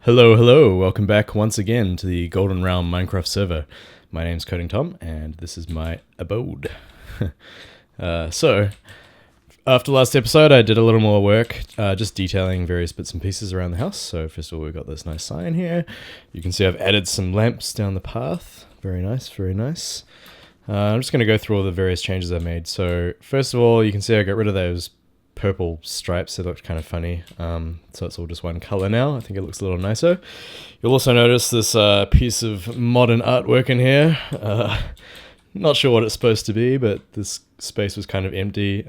Hello, hello. Welcome back once again to the Golden Realm Minecraft server. My name's Coding Tom, and this is my abode. So, after last episode, I did a little more work, just detailing various bits and pieces around the house. So, first of all, we've got this nice sign here. You can see I've added some lamps down the path. Very nice, very nice. I'm just going to go through all the various changes I made. So, first of all, you can see I got rid of those purple stripes. They looked kind of funny, so it's all just one color now. I think it looks a little nicer. You'll also notice this piece of modern artwork in here. Not sure what it's supposed to be, but this space was kind of empty.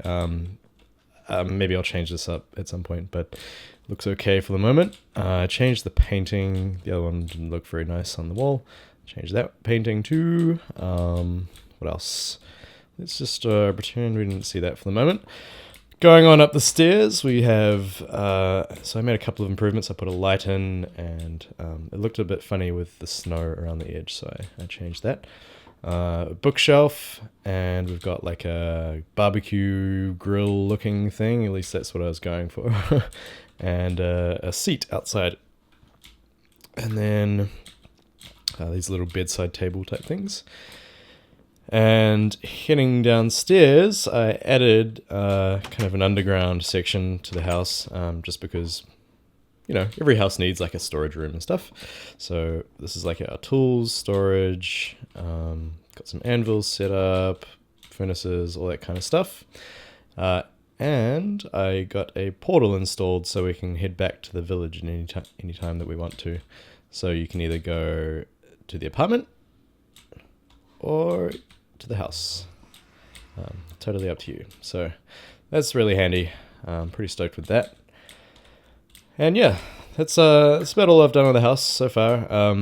Maybe I'll change this up at some point, but looks okay for the moment. I changed the painting. The other one didn't look very nice on the wall. Change that painting too. What else? Let's just pretend we didn't see that for the moment. Going on up the stairs, we have, so I made a couple of improvements. I put a light in, and it looked a bit funny with the snow around the edge, so I changed that. Bookshelf, and we've got like a barbecue grill looking thing, at least that's what I was going for, and a seat outside. And then these little bedside table type things. And heading downstairs, I added kind of an underground section to the house, just because, you know, every house needs like a storage room and stuff. So this is like our tools, storage, got some anvils set up, furnaces, all that kind of stuff. And I got a portal installed so we can head back to the village at any time that we want to. So you can either go to the apartment or to the house. Totally up to you. So that's really handy. I'm pretty stoked with that. And yeah, that's about all I've done on the house so far.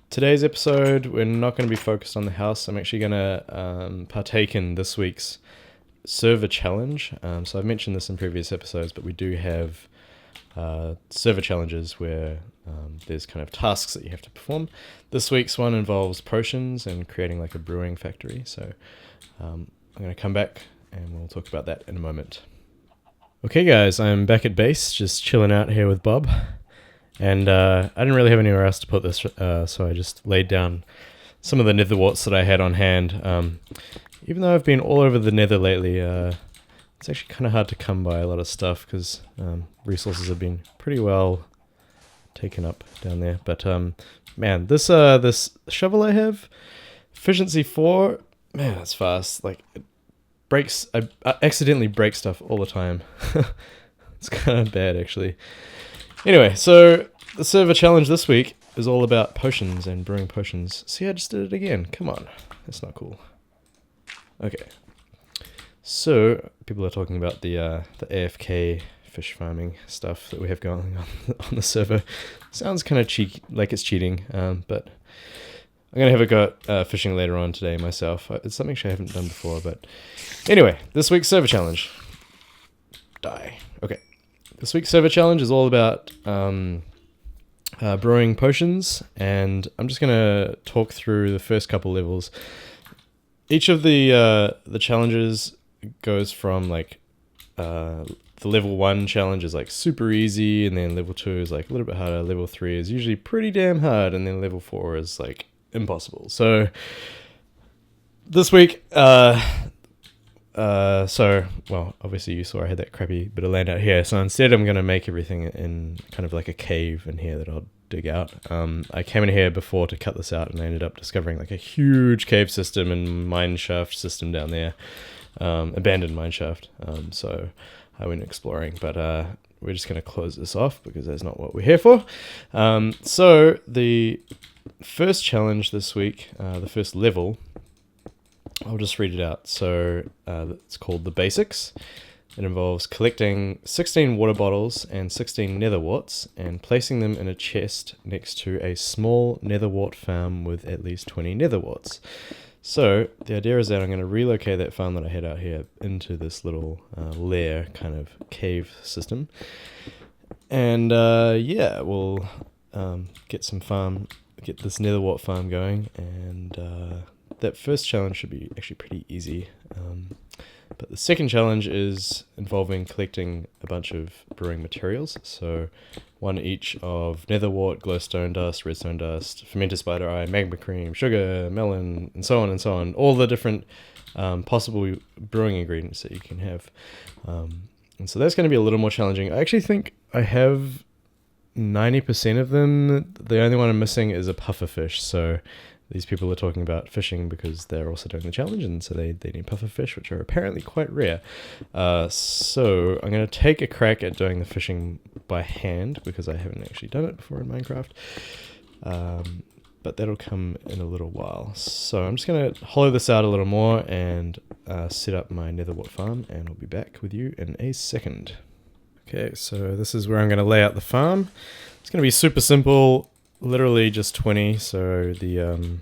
Today's episode, we're not going to be focused on the house. I'm actually going to partake in this week's server challenge. So I've mentioned this in previous episodes, but we do have server challenges where there's kind of tasks that you have to perform. This week's one involves potions and creating like a brewing factory. So I'm going to come back and we'll talk about that in a moment. Okay guys, I'm back at base, just chilling out here with Bob. And I didn't really have anywhere else to put this, so I just laid down some of the nether warts that I had on hand. Even though I've been all over the nether lately, it's actually kind of hard to come by a lot of stuff because resources have been pretty well taken up down there. But man, this shovel I have, efficiency 4, man, that's fast. Like, it breaks. I accidentally break stuff all the time. It's kind of bad actually. Anyway, so the server challenge this week is all about potions and brewing potions. See, I just did it again. Come on, that's not cool. Okay. So, people are talking about the AFK fish farming stuff that we have going on the server. Sounds kind of cheeky, like it's cheating, but I'm going to have a go at fishing later on today myself. It's something I haven't done before, but anyway, this week's server challenge. Die. Okay. This week's server challenge is all about brewing potions, and I'm just going to talk through the first couple levels. Each of the challenges goes from like the level 1 challenge is like super easy, and then level 2 is like a little bit harder, level 3 is usually pretty damn hard, and then level 4 is like impossible. So this week, well, obviously you saw I had that crappy bit of land out here, so instead I'm going to make everything in kind of like a cave in here that I'll dig out. I came in here before to cut this out, and I ended up discovering like a huge cave system and mine shaft system down there. Abandoned mineshaft, so I went exploring, but we're just going to close this off because that's not what we're here for. So the first challenge this week, the first level, I'll just read it out. So it's called the basics. It involves collecting 16 water bottles and 16 nether warts and placing them in a chest next to a small nether wart farm with at least 20 nether warts. So the idea is that I'm going to relocate that farm that I had out here into this little lair kind of cave system. And yeah, we'll get this nether wart farm going, and that first challenge should be actually pretty easy. But the second challenge is involving collecting a bunch of brewing materials. So one each of netherwort, glowstone dust, redstone dust, fermented spider eye, magma cream, sugar, melon, and so on and so on. All the different possible brewing ingredients that you can have. And so that's going to be a little more challenging. I actually think I have 90% of them. The only one I'm missing is a pufferfish. So these people are talking about fishing because they're also doing the challenge, and so they need pufferfish, which are apparently quite rare. So I'm going to take a crack at doing the fishing by hand because I haven't actually done it before in Minecraft. But that'll come in a little while. So I'm just going to hollow this out a little more and set up my netherwort farm, and I'll be back with you in a second. Okay, so this is where I'm going to lay out the farm. It's going to be super simple, literally just 20. So the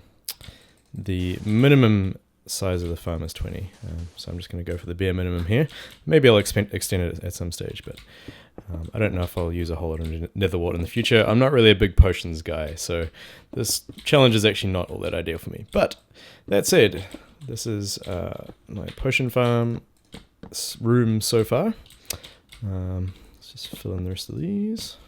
minimum size of the farm is 20. So I'm just going to go for the bare minimum here. Maybe I'll extend it at some stage, but I don't know if I'll use a whole lot of netherwort in the future. I'm not really a big potions guy, so this challenge is actually not all that ideal for me. But that said, this is my potion farm room so far. Let's just fill in the rest of these.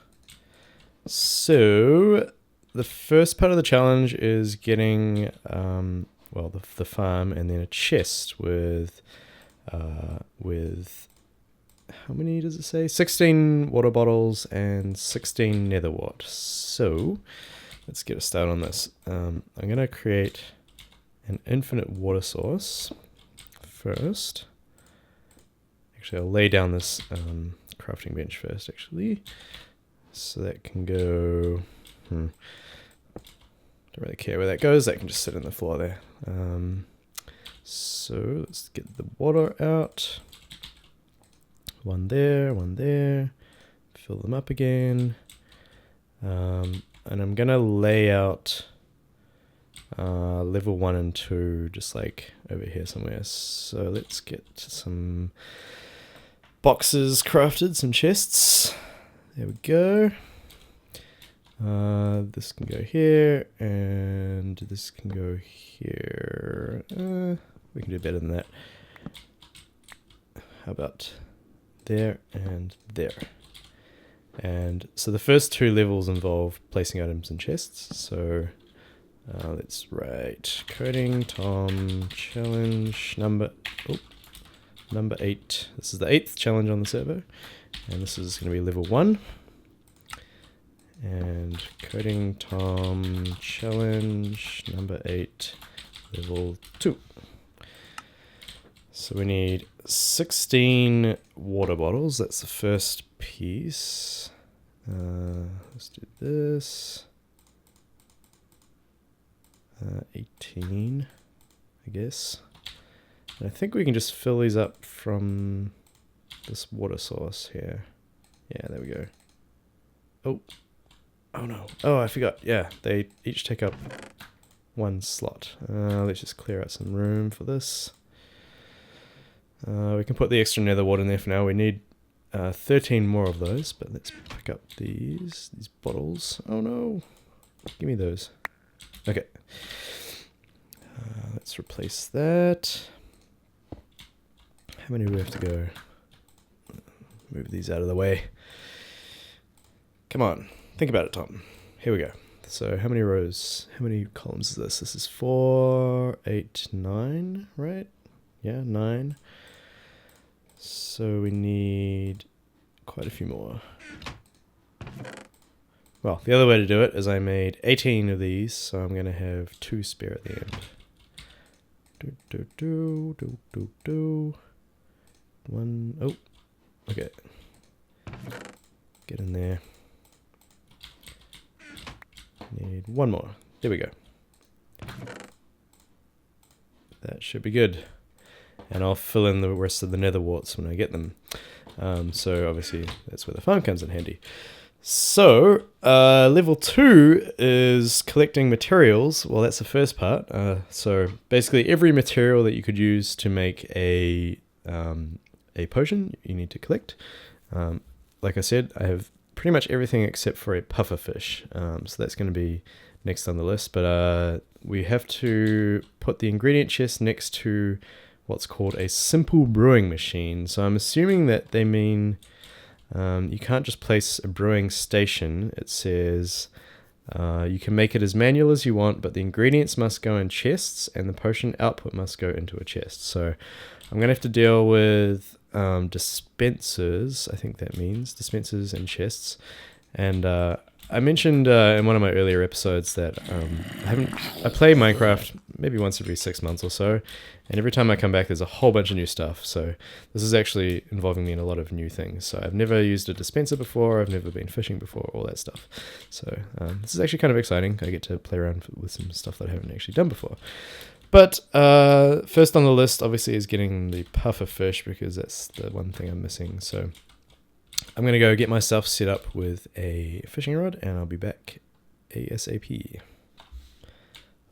So the first part of the challenge is getting the farm and then a chest with how many does it say? 16 water bottles and 16 netherwort. So let's get a start on this. I'm going to create an infinite water source first. Actually, I'll lay down this crafting bench first, actually. So that can go... Don't really care where that goes. That can just sit on the floor there. So let's get the water out. One there. Fill them up again. And I'm going to lay out level 1 and 2 just like over here somewhere. So let's get some boxes crafted, some chests. There we go. This can go here, and this can go here. We can do better than that. How about there and there? And so the first 2 levels involve placing items in chests. So let's write coding Tom challenge number 8. This is the 8th challenge on the server, and this is going to be level 1. And coding Tom challenge number 8, level 2. So we need 16 water bottles. That's the first piece. Let's do this. 18, I guess. And I think we can just fill these up from this water source here. Yeah, there we go. Oh no. Oh, I forgot. Yeah, they each take up 1 slot. Let's just clear out some room for this. We can put the extra netherwort in there for now. We need 13 more of those, but let's pick up these bottles. Oh no. Give me those. Okay. Let's replace that. How many do we have to go? Move these out of the way. Come on. Think about it, Tom. Here we go. So how many rows, how many columns is this? This is 4, 8, 9, right? Yeah, 9. So we need quite a few more. Well, the other way to do it is I made 18 of these, so I'm going to have 2 spare at the end. One. Oh, okay. Get in there. Need 1 more. There we go. That should be good. And I'll fill in the rest of the netherworts when I get them. So obviously that's where the farm comes in handy. So level 2 is collecting materials. Well, that's the first part. So basically every material that you could use to make a potion, you need to collect. Like I said, I have pretty much everything except for a pufferfish. So that's going to be next on the list. But we have to put the ingredient chest next to what's called a simple brewing machine. So I'm assuming that they mean you can't just place a brewing station. It says you can make it as manual as you want, but the ingredients must go in chests and the potion output must go into a chest. So I'm going to have to deal with dispensers, I think that means, dispensers and chests. And I mentioned in one of my earlier episodes that I play Minecraft maybe once every 6 months or so, and every time I come back there's a whole bunch of new stuff. So this is actually involving me in a lot of new things. So I've never used a dispenser before, I've never been fishing before, all that stuff. So this is actually kind of exciting. I get to play around with some stuff that I haven't actually done before. But first on the list obviously is getting the puffer fish, because that's the one thing I'm missing. So I'm going to go get myself set up with a fishing rod and I'll be back ASAP.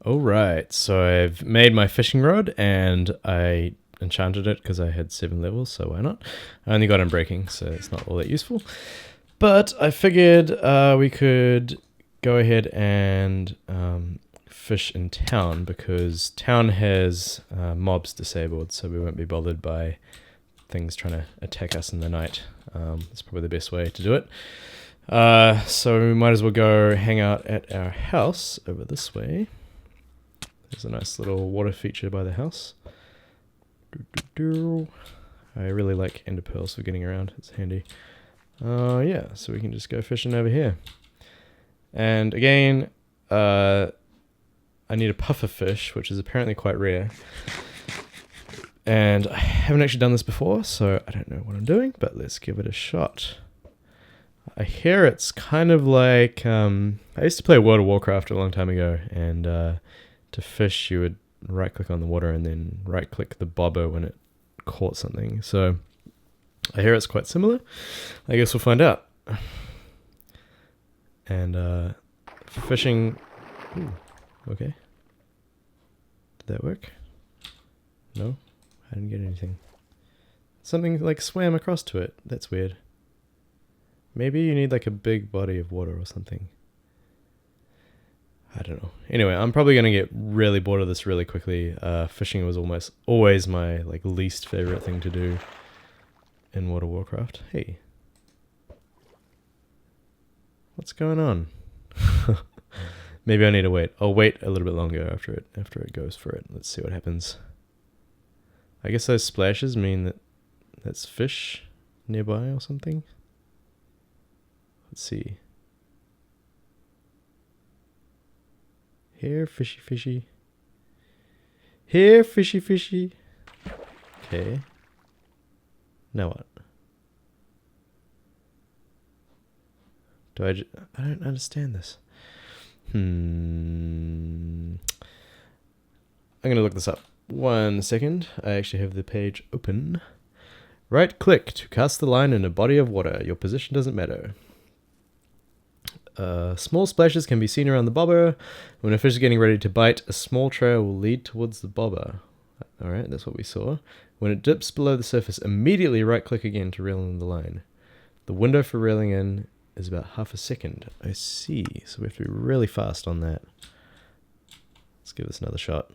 Alright, so I've made my fishing rod and I enchanted it because I had 7 levels, so why not? I only got unbreaking, so it's not all that useful. But I figured we could go ahead and fish in town, because town has mobs disabled, so we won't be bothered by things trying to attack us in the night. That's probably the best way to do it. So we might as well go hang out at our house over this way. There's a nice little water feature by the house. I really like ender pearls for getting around. It's handy. Yeah, so we can just go fishing over here. And again, I need a puffer fish, which is apparently quite rare. And I haven't actually done this before, so I don't know what I'm doing, but let's give it a shot. I hear it's kind of like... I used to play World of Warcraft a long time ago, and to fish you would right-click on the water and then right-click the bobber when it caught something. So I hear it's quite similar. I guess we'll find out. And fishing... Ooh, okay. Did that work? No? I didn't get anything. Something like swam across to it. That's weird. Maybe you need like a big body of water or something. I don't know. Anyway, I'm probably going to get really bored of this really quickly. Fishing was almost always my like least favorite thing to do in World of Warcraft. Hey. What's going on? Maybe I need to wait. I'll wait a little bit longer after it goes for it. Let's see what happens. I guess those splashes mean that that's fish nearby or something. Let's see. Here, fishy, fishy. Here, fishy, fishy. Okay. Now what? I don't understand this. I'm going to look this up. 1 second. I actually have the page open. Right click to cast the line in a body of water. Your position doesn't matter. Small splashes can be seen around the bobber. When a fish is getting ready to bite, a small trail will lead towards the bobber. Alright, that's what we saw. When it dips below the surface, immediately right click again to reel in the line. The window for reeling in is about half a second. I see. So we have to be really fast on that. Let's give this another shot.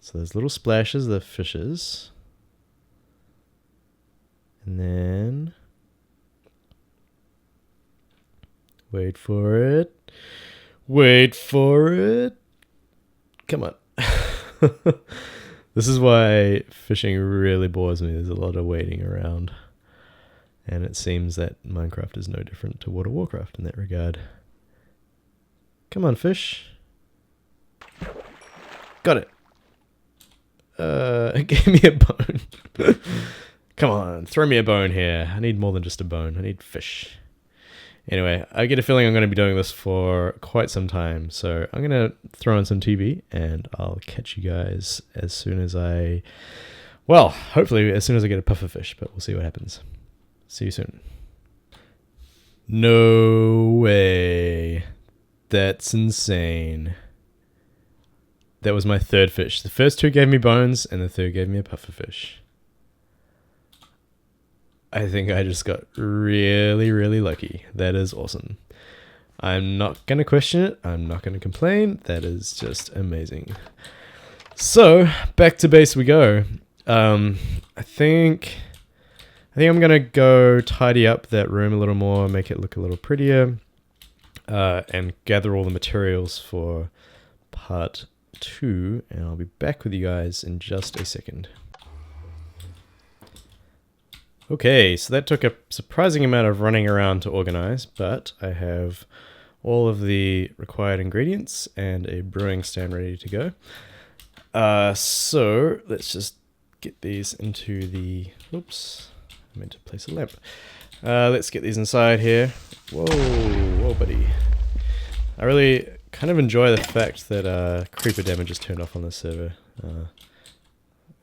So there's little splashes, the fishes. And then... Wait for it. Wait for it. Come on. This is why fishing really bores me. There's a lot of waiting around. And it seems that Minecraft is no different to World of Warcraft in that regard. Come on, fish. Got it. It gave me a bone. Come on, throw me a bone here. I need more than just a bone. I need fish. Anyway, I get a feeling I'm going to be doing this for quite some time, so I'm going to throw in some TV, and I'll catch you guys as soon as hopefully as soon as I get a puffer fish, but we'll see what happens. See you soon. No way. That's insane. That was my third fish. The first two gave me bones, and the third gave me a puffer fish. I think I just got really, really lucky. That is awesome. I'm not going to question it. I'm not going to complain. That is just amazing. So, back to base we go. I think I'm going to go tidy up that room a little more, make it look a little prettier, and gather all the materials for part 2, and I'll be back with you guys in just a second. Okay, so that took a surprising amount of running around to organize, but I have all of the required ingredients and a brewing stand ready to go. So let's just get these into the, oops, I meant to place a lamp. Let's get these inside here. Whoa, buddy. I really kind of enjoy the fact that creeper damage is turned off on this server.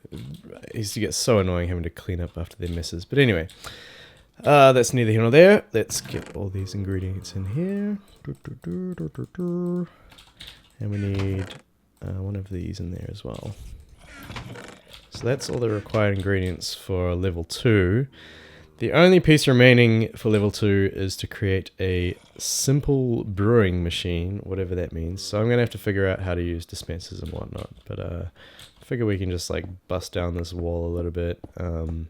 It used to get so annoying having to clean up after their messes. But anyway, that's neither here nor there. Let's get all these ingredients in here. And we need one of these in there as well. So that's all the required ingredients for level 2. The only piece remaining for level 2 is to create a simple brewing machine, whatever that means. So I'm going to have to figure out how to use dispensers and whatnot. But I figure we can just like bust down this wall a little bit. And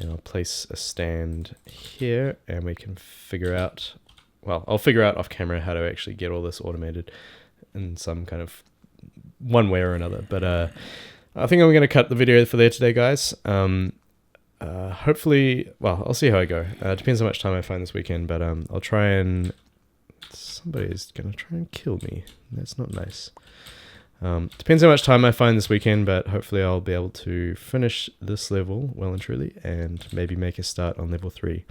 I'll place a stand here and we can figure out, well, I'll figure out off camera how to actually get all this automated in some kind of one way or another. But I think I'm going to cut the video for there today, guys. Hopefully, well, I'll see how I go. Depends how much time I find this weekend, but I'll try and... Somebody's going to try and kill me. That's not nice. Depends how much time I find this weekend, but hopefully I'll be able to finish this level well and truly, and maybe make a start on level 3.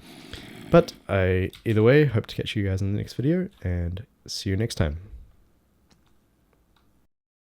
But either way, hope to catch you guys in the next video, and see you next time.